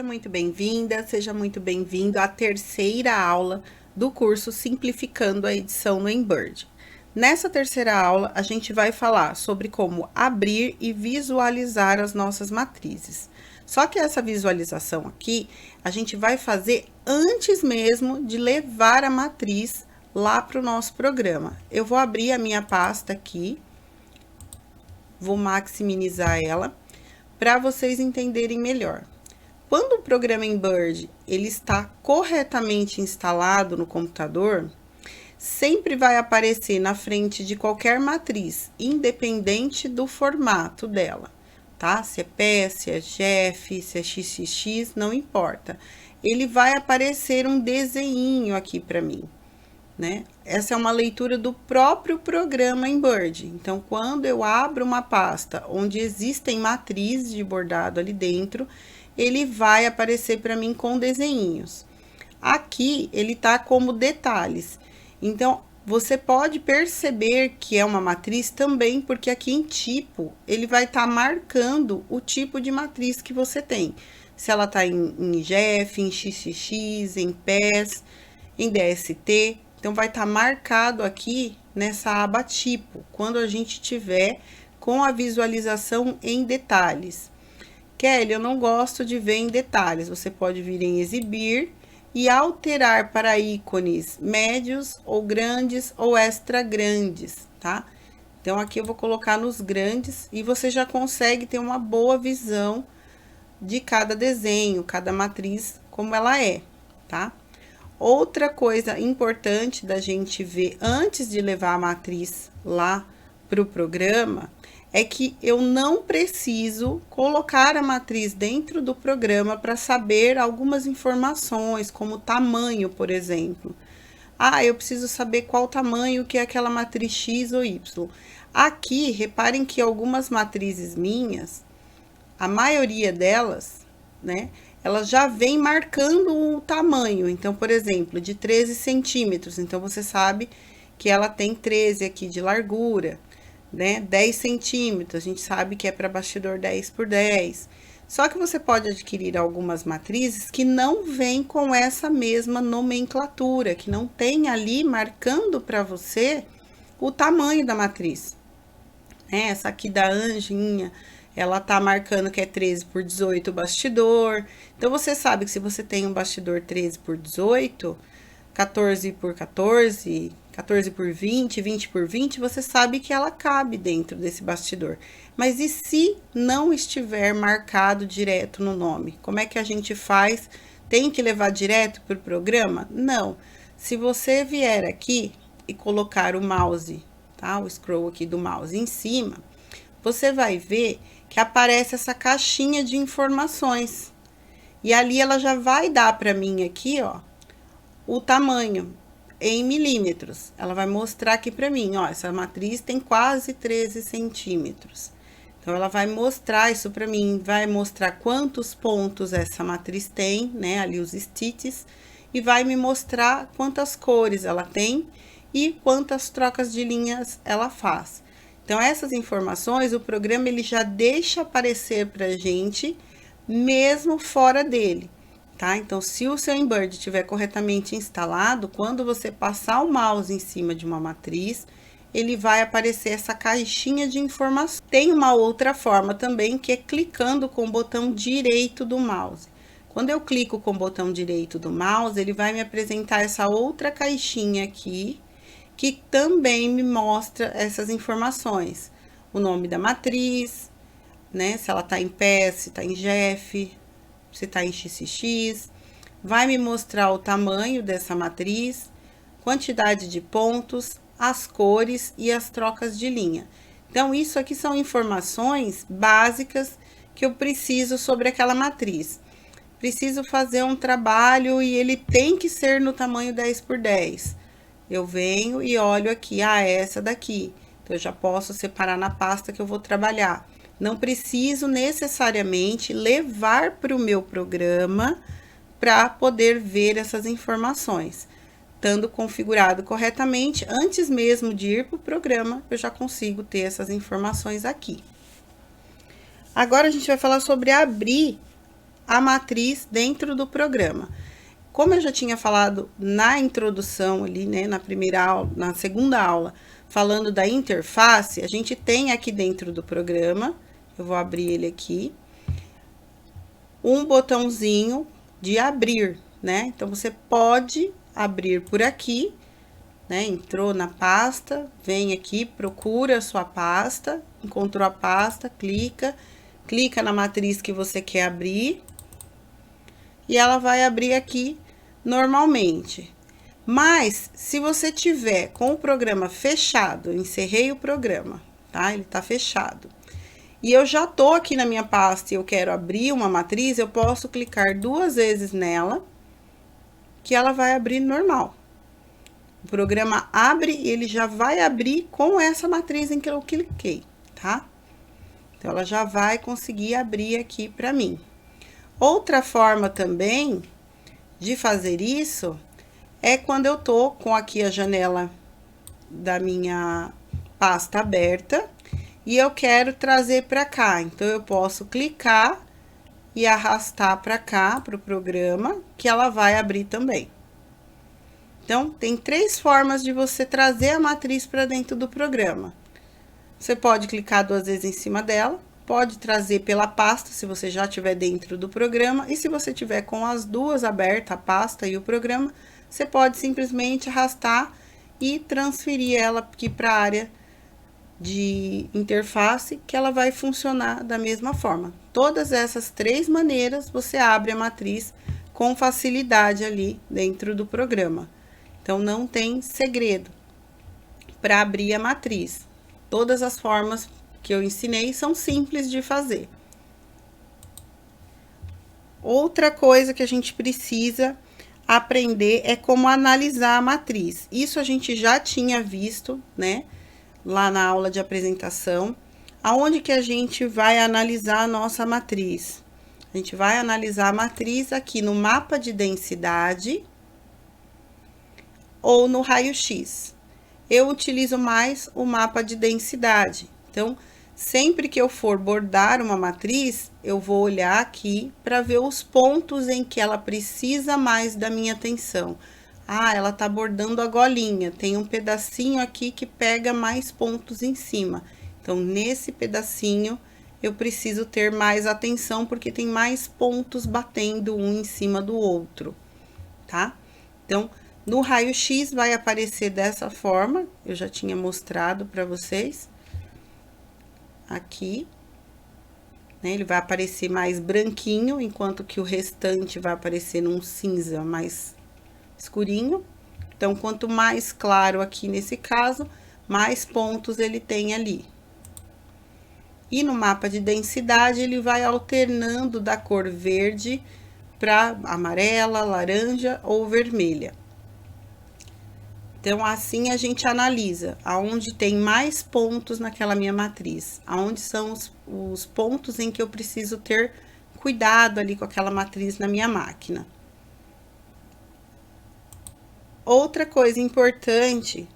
Seja muito bem-vinda, seja muito bem-vindo à terceira aula do curso Simplificando a Edição no Embird. Nessa terceira aula, a gente vai falar sobre como abrir e visualizar as nossas matrizes. Só que essa visualização aqui, a gente vai fazer antes mesmo de levar a matriz lá para o nosso programa. Eu vou abrir a minha pasta aqui, vou maximizar ela, para vocês entenderem melhor. Quando o programa Embird ele está corretamente instalado no computador, sempre vai aparecer na frente de qualquer matriz, independente do formato dela, tá? Se é PS, se é GF, se é XXX, não importa. Ele vai aparecer um desenho aqui para mim, né? Essa é uma leitura do próprio programa Embird. Então, quando eu abro uma pasta onde existem matrizes de bordado ali dentro, ele vai aparecer para mim com desenhinhos. Aqui, ele tá como detalhes. Então, você pode perceber que é uma matriz também, porque aqui em tipo, ele vai estar marcando o tipo de matriz que você tem. Se ela tá em GF, em XXX, em PES, em DST. Então, vai estar marcado aqui nessa aba tipo, quando a gente tiver com a visualização em detalhes. Kelly, eu não gosto de ver em detalhes. Você pode vir em exibir e alterar para ícones médios ou grandes ou extra grandes, tá? Então, aqui eu vou colocar nos grandes e você já consegue ter uma boa visão de cada desenho, cada matriz, como ela é, tá? Outra coisa importante da gente ver antes de levar a matriz lá para o programa é que eu não preciso colocar a matriz dentro do programa para saber algumas informações, como tamanho, por exemplo. Ah, eu preciso saber qual tamanho que é aquela matriz X ou Y. Aqui, reparem que algumas matrizes minhas, a maioria delas, né, elas já vem marcando o tamanho. Então, por exemplo, de 13 centímetros. Então, você sabe que ela tem 13 aqui de largura, né? 10 centímetros, a gente sabe que é para bastidor 10 por 10. Só que você pode adquirir algumas matrizes que não vêm com essa mesma nomenclatura, que não tem ali marcando para você o tamanho da matriz. Essa aqui da Anjinha, ela tá marcando que é 13 por 18 o bastidor. Então, você sabe que se você tem um bastidor 13 por 18, 14 por 14, 14 por 20, 20 por 20, você sabe que ela cabe dentro desse bastidor. Mas e se não estiver marcado direto no nome? Como é que a gente faz? Tem que levar direto para o programa? Não. Se você vier aqui e colocar o mouse, tá? O scroll aqui do mouse em cima, você vai ver que aparece essa caixinha de informações. E ali ela já vai dar para mim aqui, ó, o tamanho em milímetros. Ela vai mostrar aqui para mim, ó, essa matriz tem quase 13 centímetros. Então, ela vai mostrar isso para mim, vai mostrar quantos pontos essa matriz tem, né, ali os stitches, e vai me mostrar quantas cores ela tem e quantas trocas de linhas ela faz. Então, essas informações, o programa ele já deixa aparecer pra gente, mesmo fora dele. Tá? Então, se o seu Embird estiver corretamente instalado, quando você passar o mouse em cima de uma matriz, ele vai aparecer essa caixinha de informações. Tem uma outra forma também, que é clicando com o botão direito do mouse. Quando eu clico com o botão direito do mouse, ele vai me apresentar essa outra caixinha aqui, que também me mostra essas informações. O nome da matriz, né? Se ela tá em PES, se tá em GF, se tá em XXX, vai me mostrar o tamanho dessa matriz, quantidade de pontos, as cores e as trocas de linha. Então, isso aqui são informações básicas que eu preciso sobre aquela matriz. Preciso fazer um trabalho e ele tem que ser no tamanho 10 por 10. Eu venho e olho aqui, essa daqui. Então, eu já posso separar na pasta que eu vou trabalhar. Não preciso necessariamente levar para o meu programa para poder ver essas informações. Estando configurado corretamente, antes mesmo de ir para o programa, eu já consigo ter essas informações aqui. Agora, a gente vai falar sobre abrir a matriz dentro do programa. Como eu já tinha falado na introdução ali, né, na primeira aula, na segunda aula, falando da interface, a gente tem aqui dentro do programa, eu vou abrir ele aqui, um botãozinho de abrir, né? Então, você pode abrir por aqui, né? Entrou na pasta, vem aqui, procura a sua pasta, encontrou a pasta, clica na matriz que você quer abrir, e ela vai abrir aqui normalmente. Mas, se você tiver com o programa fechado, encerrei o programa, tá? Ele tá fechado. E eu já tô aqui na minha pasta e eu quero abrir uma matriz, eu posso clicar 2 vezes nela, que ela vai abrir normal. O programa abre e ele já vai abrir com essa matriz em que eu cliquei, tá? Então, ela já vai conseguir abrir aqui para mim. Outra forma também de fazer isso é quando eu tô com aqui a janela da minha pasta aberta e eu quero trazer para cá. Então, eu posso clicar e arrastar para cá, para o programa, que ela vai abrir também. Então, tem 3 formas de você trazer a matriz para dentro do programa. Você pode clicar 2 vezes em cima dela, pode trazer pela pasta, se você já estiver dentro do programa, e se você tiver com as duas abertas, a pasta e o programa, você pode simplesmente arrastar e transferir ela aqui para a área de interface, que ela vai funcionar da mesma forma. Todas essas 3 maneiras, você abre a matriz com facilidade ali dentro do programa. Então, não tem segredo para abrir a matriz. Todas as formas que eu ensinei são simples de fazer. Outra coisa que a gente precisa aprender é como analisar a matriz. Isso a gente já tinha visto, né, lá na aula de apresentação. Aonde que a gente vai analisar a nossa matriz? A gente vai analisar a matriz aqui no mapa de densidade ou no raio-x. Eu utilizo mais o mapa de densidade. Então, sempre que eu for bordar uma matriz, eu vou olhar aqui para ver os pontos em que ela precisa mais da minha atenção. Ah, ela tá bordando a golinha, tem um pedacinho aqui que pega mais pontos em cima. Então, nesse pedacinho, eu preciso ter mais atenção, porque tem mais pontos batendo um em cima do outro, tá? Então, no raio-x vai aparecer dessa forma, eu já tinha mostrado para vocês. Aqui, né? Ele vai aparecer mais branquinho, enquanto que o restante vai aparecer num cinza mais escurinho. Então, quanto mais claro aqui nesse caso, mais pontos ele tem ali. E no mapa de densidade, ele vai alternando da cor verde para amarela, laranja ou vermelha. Então, assim a gente analisa aonde tem mais pontos naquela minha matriz, aonde são os pontos em que eu preciso ter cuidado ali com aquela matriz na minha máquina. Outra coisa importante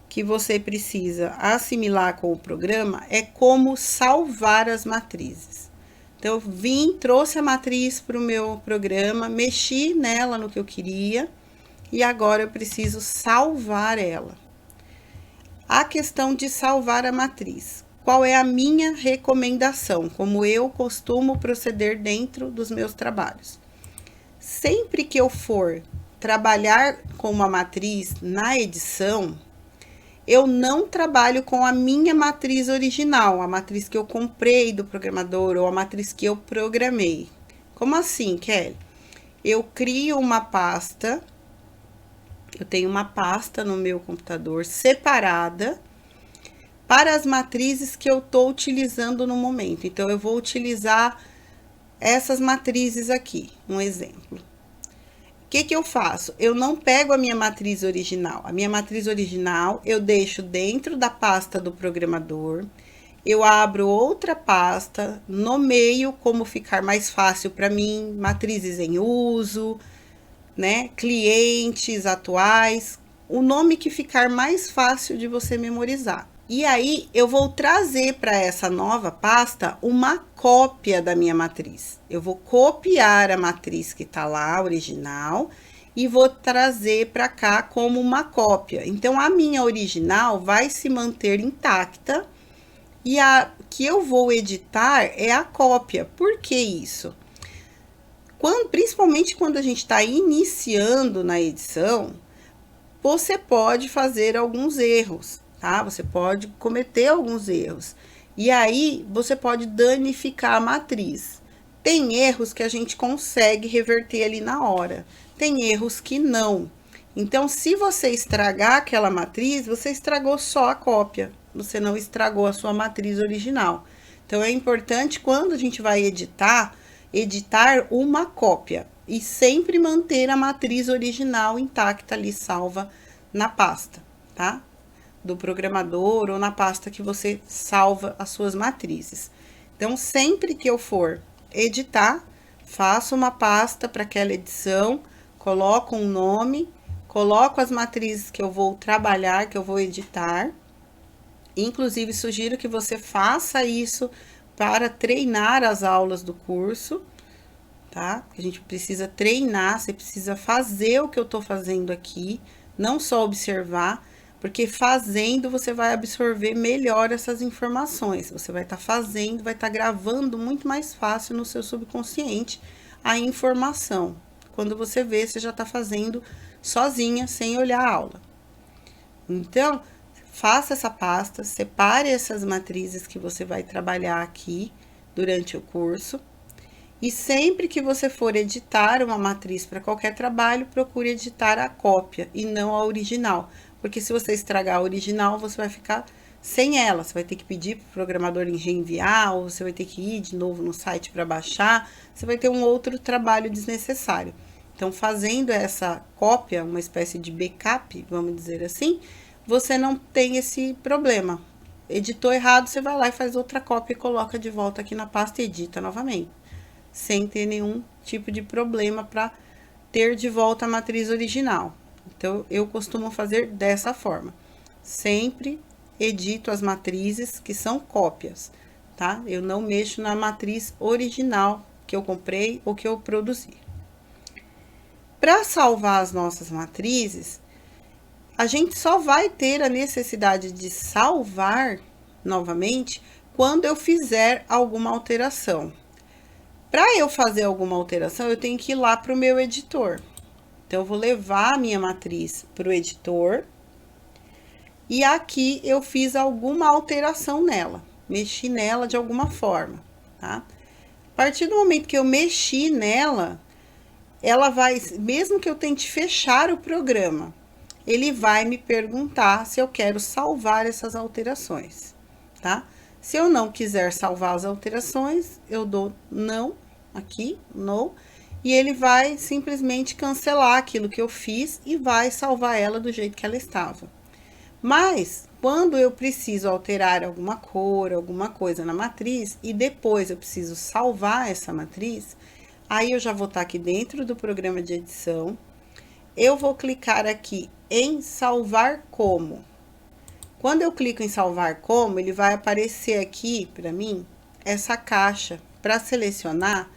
que você precisa assimilar com o programa é como salvar as matrizes. Então, eu trouxe a matriz para o meu programa, mexi nela no que eu queria, e agora eu preciso salvar ela. A questão de salvar a matriz. Qual é a minha recomendação, como eu costumo proceder dentro dos meus trabalhos? Sempre que eu for trabalhar com uma matriz na edição, eu não trabalho com a minha matriz original, a matriz que eu comprei do programador ou a matriz que eu programei. Como assim, Kelly? Eu crio uma pasta, eu tenho uma pasta no meu computador separada para as matrizes que eu estou utilizando no momento. Então, eu vou utilizar essas matrizes aqui, um exemplo. O que que eu faço? Eu não pego a minha matriz original. A minha matriz original eu deixo dentro da pasta do programador. Eu abro outra pasta, nomeio como ficar mais fácil para mim, matrizes em uso, né? Clientes atuais, o nome que ficar mais fácil de você memorizar. E aí eu vou trazer para essa nova pasta uma cópia da minha matriz. Eu vou copiar a matriz que está lá, original, e vou trazer para cá como uma cópia. Então a minha original vai se manter intacta e a que eu vou editar é a cópia. Por que isso? Principalmente quando a gente está iniciando na edição, você pode fazer alguns erros, tá? Você pode cometer alguns erros. E aí, você pode danificar a matriz. Tem erros que a gente consegue reverter ali na hora. Tem erros que não. Então, se você estragar aquela matriz, você estragou só a cópia. Você não estragou a sua matriz original. Então, é importante, quando a gente vai editar uma cópia e sempre manter a matriz original intacta ali, salva na pasta, tá? Do programador ou na pasta que você salva as suas matrizes. Então, sempre que eu for editar, faço uma pasta para aquela edição, coloco um nome, coloco as matrizes que eu vou trabalhar, que eu vou editar. Inclusive, sugiro que você faça isso para treinar as aulas do curso, tá? A gente precisa treinar, você precisa fazer o que eu tô fazendo aqui, não só observar, porque fazendo você vai absorver melhor essas informações. Você vai estar fazendo, vai estar gravando muito mais fácil no seu subconsciente a informação. Quando você vê, você já está fazendo sozinha, sem olhar a aula. Então, faça essa pasta, separe essas matrizes que você vai trabalhar aqui durante o curso. E sempre que você for editar uma matriz para qualquer trabalho, procure editar a cópia e não a original. Porque se você estragar a original, você vai ficar sem ela. Você vai ter que pedir para o programador reenviar, ou você vai ter que ir de novo no site para baixar. Você vai ter um outro trabalho desnecessário. Então, fazendo essa cópia, uma espécie de backup, vamos dizer assim, você não tem esse problema. Editou errado, você vai lá e faz outra cópia e coloca de volta aqui na pasta e edita novamente, sem ter nenhum tipo de problema para ter de volta a matriz original. Então, eu costumo fazer dessa forma. Sempre edito as matrizes que são cópias, tá? Eu não mexo na matriz original que eu comprei ou que eu produzi. Para salvar as nossas matrizes, a gente só vai ter a necessidade de salvar novamente quando eu fizer alguma alteração. Para eu fazer alguma alteração, eu tenho que ir lá para o meu editor. Então, eu vou levar a minha matriz para o editor. E aqui eu fiz alguma alteração nela. Mexi nela de alguma forma, tá? A partir do momento que eu mexi nela, ela vai, mesmo que eu tente fechar o programa, ele vai me perguntar se eu quero salvar essas alterações, tá? Se eu não quiser salvar as alterações, eu dou não, aqui, no, e ele vai simplesmente cancelar aquilo que eu fiz e vai salvar ela do jeito que ela estava. Mas, quando eu preciso alterar alguma cor, alguma coisa na matriz, e depois eu preciso salvar essa matriz, aí eu já vou estar aqui dentro do programa de edição, eu vou clicar aqui em salvar como. Quando eu clico em salvar como, ele vai aparecer aqui para mim essa caixa para selecionar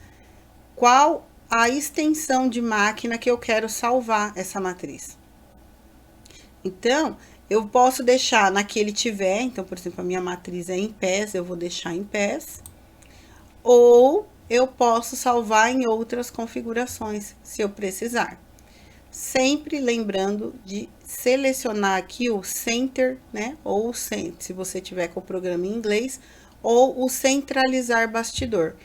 qual a extensão de máquina que eu quero salvar essa matriz. Então, eu posso deixar na que ele tiver, então, por exemplo, a minha matriz é em pés, eu vou deixar em pés, ou eu posso salvar em outras configurações, se eu precisar. Sempre lembrando de selecionar aqui o Center, né, ou o Center, se você tiver com o programa em inglês, ou o centralizar bastidor.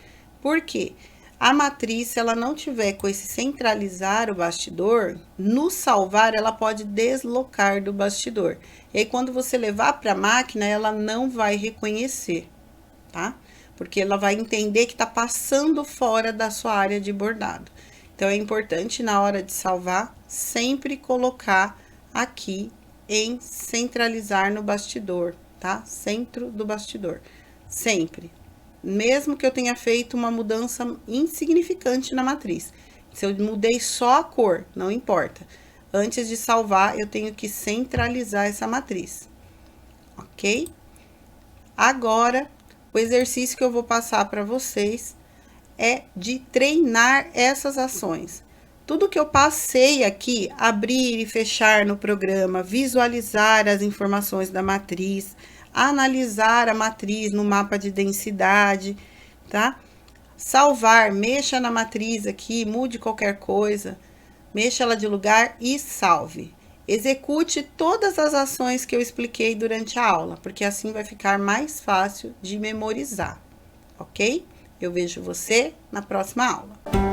Por quê? A matriz, se ela não tiver com esse centralizar o bastidor, no salvar, ela pode deslocar do bastidor. E aí, quando você levar para a máquina, ela não vai reconhecer, tá? Porque ela vai entender que está passando fora da sua área de bordado. Então, é importante, na hora de salvar, sempre colocar aqui em centralizar no bastidor, tá? Centro do bastidor, sempre. Mesmo que eu tenha feito uma mudança insignificante na matriz. Se eu mudei só a cor, não importa. Antes de salvar, eu tenho que centralizar essa matriz. ok? Agora, o exercício que eu vou passar para vocês é de treinar essas ações. Tudo que eu passei aqui, abrir e fechar no programa, visualizar as informações da matriz, analisar a matriz no mapa de densidade, tá? Salvar, mexa na matriz aqui, mude qualquer coisa, mexa ela de lugar e salve. Execute todas as ações que eu expliquei durante a aula, porque assim vai ficar mais fácil de memorizar, ok? Eu vejo você na próxima aula.